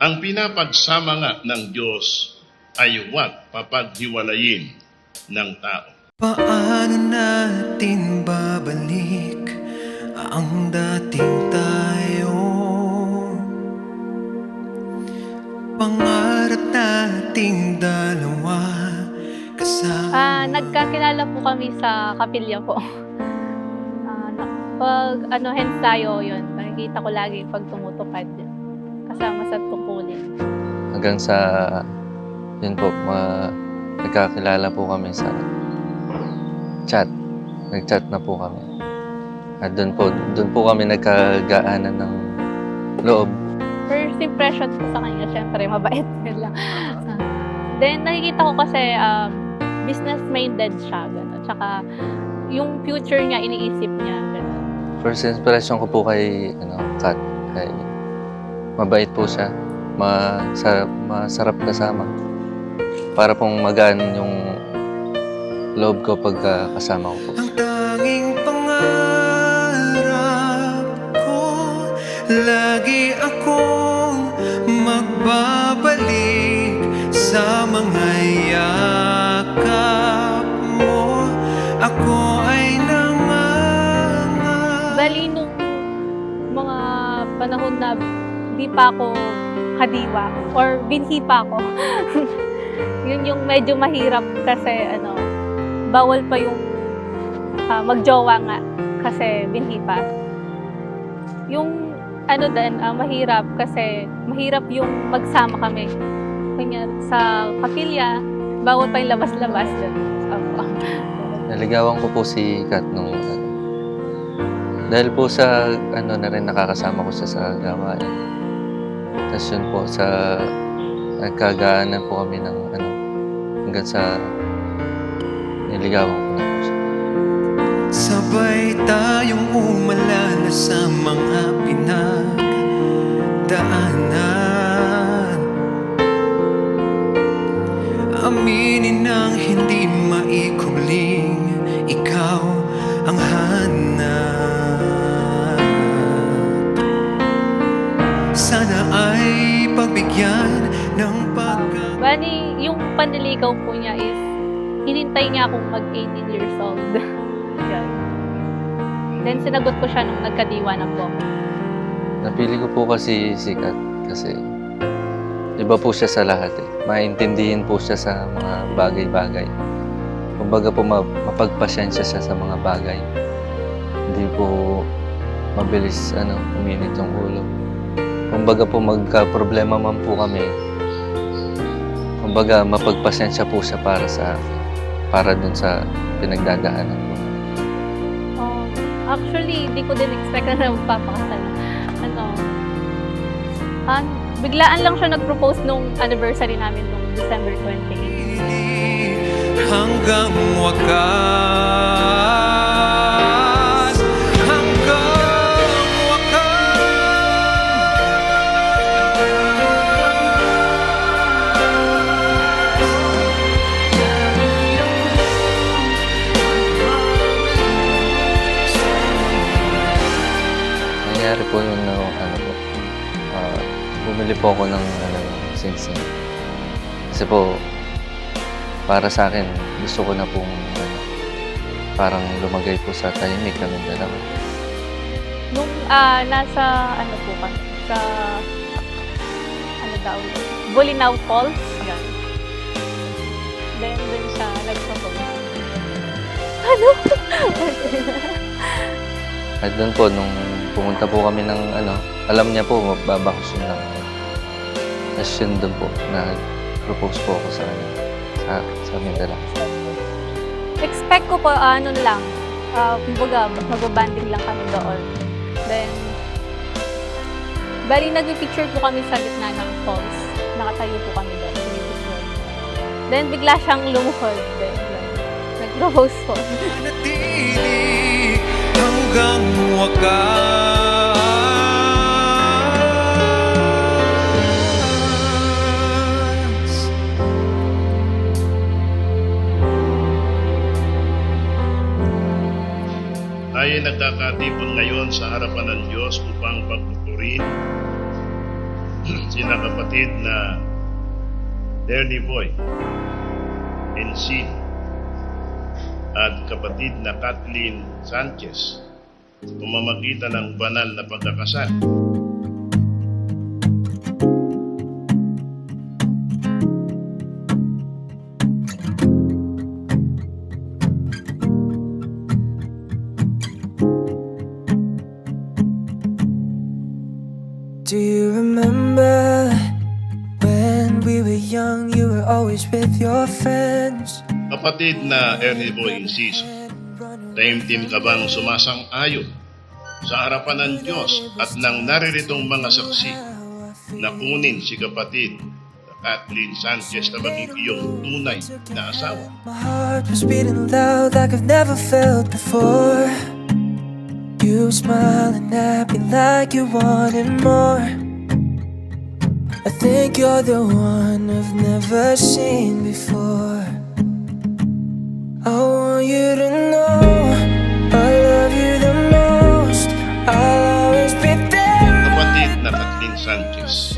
Ang pinapagsama nga ng Diyos ay huwag papaghiwalayin ng tao. Paano natin babalik ang dating tayo? Pangarap nating dalawa kasama. Nagkakilala po kami sa kapilya po. Pag hens tayo, yun, nakikita ko lagi pag tumutupad kasama sa tungkulin. Hanggang sa, yun po, nagkakilala po kami sa chat. Nag-chat na po kami. At doon po kami nagkagaanan ng loob. First impression ko sa kanya, syempre, mabait nila. Then, nakikita ko kasi business-minded siya, gano'n. Tsaka, yung future niya, iniisip niya, gano'n. First impression ko po kay Kat, kay mabait po siya, masarap kasama. Para pong magaan yung loob ko pag kasama ko po. Ang tanging pangarap ko, lagi akong magbabalik sa mga yakap mo. Ako ay Bali, nung mga panahon na di pa ako kadiwa or binhi pa ako, yun yung medyo mahirap kasi bawal pa yung magjowa nga kasi binhi pa. Yung mahirap kasi mahirap yung magsama kami. Kanya sa kapilya, bawal pa yung labas-labas dun. Naligawan ko po si Kat nung dahil po sa na rin nakakasama ko siya sa gawain. Tapos yun po sa nagkagaanan po kami ng hanggang sa niligawan ko na po siya. sabay tayong umalala sa mga pinagdaanan. Aminin ng hindi maikuling, ikaw ang hanap. Sana ay pagbigyan ng Bali, yung panliligaw po niya is hinintay niya akong mag-18 years old. Yan. Then sinagot ko siya nung nagkadiwa na po ako. Napili ko po kasi si Kat kasi iba po siya sa lahat eh. Maintindihin po siya sa mga bagay-bagay. Kumbaga po mapagpasyensya siya sa mga bagay. Hindi po mabilis uminit yung ulo. Kumbaga po magka-problema man po kami. Kumbaga mapagpasyensya po siya para dun sa pinagdadaanan ko. Actually, di ko din expect na magpapakasal. Biglaan lang siya nag-propose nung anniversary namin nung December 28. hanggang wakas, hanggang Nangyari po yun na bumili po ako ng sing-sing. Kasi po, para sa akin, gusto ko na pong parang lumagay po sa tahimik kami dalawa. Nung nasa po kami, sa Bolinao Falls. Yan. Then dun siya nag-propose. At doon po, nung pumunta po kami ng alam niya po, magbabakasyon lang. Tapos yun doon po, nag-propose po ako sa kanya, sa aming dalawa. Expect ko po, lang, kumbaga, mag-banding lang kami doon. Then, bali nag-picture po kami sa gitna ng falls. Nakatayo po kami doon. Then, bigla siyang lumuhod. Then, nag-propose po. nanatili hanggang wakas. Tayo nagkakatipon ngayon sa harapan ng Diyos upang pagpupuri sina kapatid na Ernie Boy, Ensin, at kapatid na Kathleen Sanchez, pamamagitan ng banal na pagkakasal. Do you remember when we were young, you were always with your friends? Kapatid na Ernie Boy Inciso, taimtim ka bang sumasang-ayon sa harapan ng Diyos at ng nariritong mga saksi na kunin si kapatid na Kathleen Sanchez na maging iyong tunay na asawa? My heart was beating loud like I've never felt before. You smiling at me like you wanted more. I think you're the one I've never seen before. I want you to know I love you the most. I'll always be there. Kapatid na Kathleen Sanchez,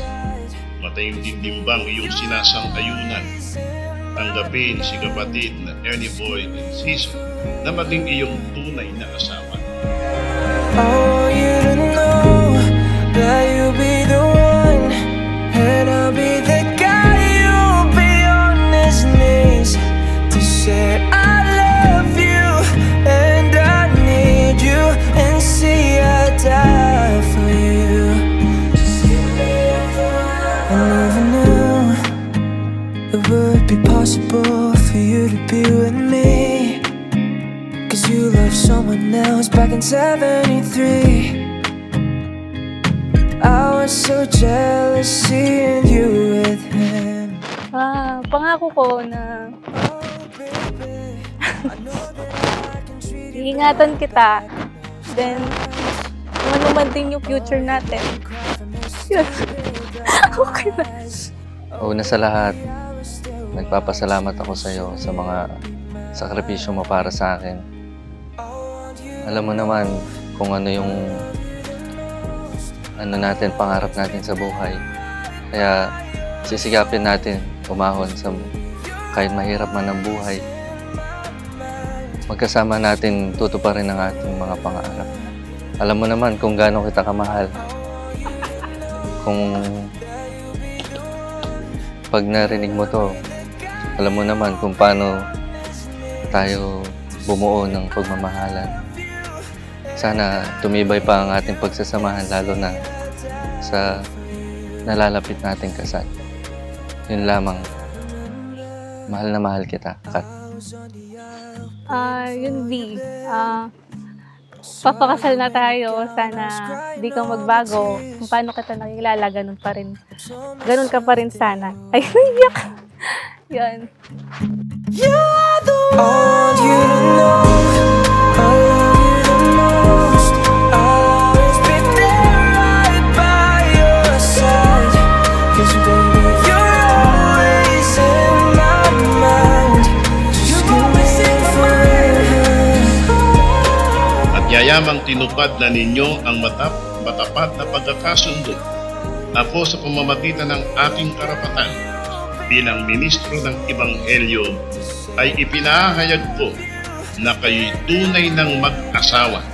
mataimtim bang iyong sinasang-ayunan tanggapin si kapatid na Ernie Boy Inciso na maging iyong tunay na asawa? I want you to know that you'll be the one, and I'll be the guy who'll be on his knees to say I love you and I need you, and see I die for you. I never knew it would be possible for you to be with me, 'cause you loved someone else back in 73. I was so jealous seeing you with him. Pangako ko na Oh, baby, I know that I can treat you iingatan kita. Then, kung ano man din yung future natin. Yun. Okay na. Una sa lahat, nagpapasalamat ako sa iyo sa mga sakripisyo mo para sa akin. Alam mo naman kung ano yung natin, pangarap natin sa buhay. Kaya sisigapin natin umahon sa kahit mahirap man ang buhay. Magkasama natin tutuparin ang ating mga pangarap. Alam mo naman kung gaano kita kamahal. Kung pag narinig mo to, alam mo naman kung paano tayo bumuo ng pagmamahalan. Sana tumibay pa ang ating pagsasamahan, lalo na sa nalalapit nating kasal. Yun lamang. Mahal na mahal kita, Kat. Yun, B. Papakasal na tayo. Sana di ka magbago. Kung paano kita nakilala, ganun pa rin. Ganun ka pa rin sana. Ay, iyak. Yun. I want you to know I love you the most. I'll always be there right by your side. 'Cause baby, you're always in my mind. Just give me forever. At yayamang tinupad na ninyo ang matapat na pagkakasundo. Ako sa pamamagitan ng aking karapatan bilang ministro ng Ebanghelyo ay ipinahayag ko na kayo'y tunay ng mag-asawa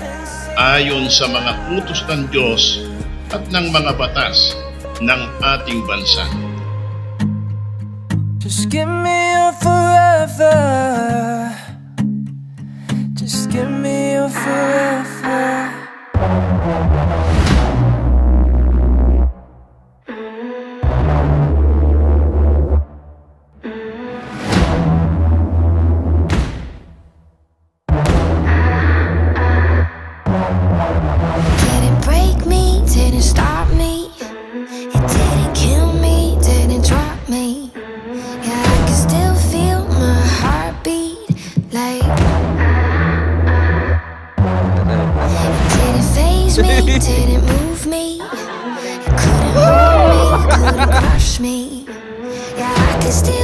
ayon sa mga utos ng Diyos at ng mga batas ng ating bansa. Just give me your forever. Just give me your forever. Didn't break me, didn't stop me. It didn't kill me, didn't drop me. Yeah, I can still feel my heartbeat. Like it didn't faze me, didn't move me. It couldn't hold me, couldn't crush me. Yeah, I can still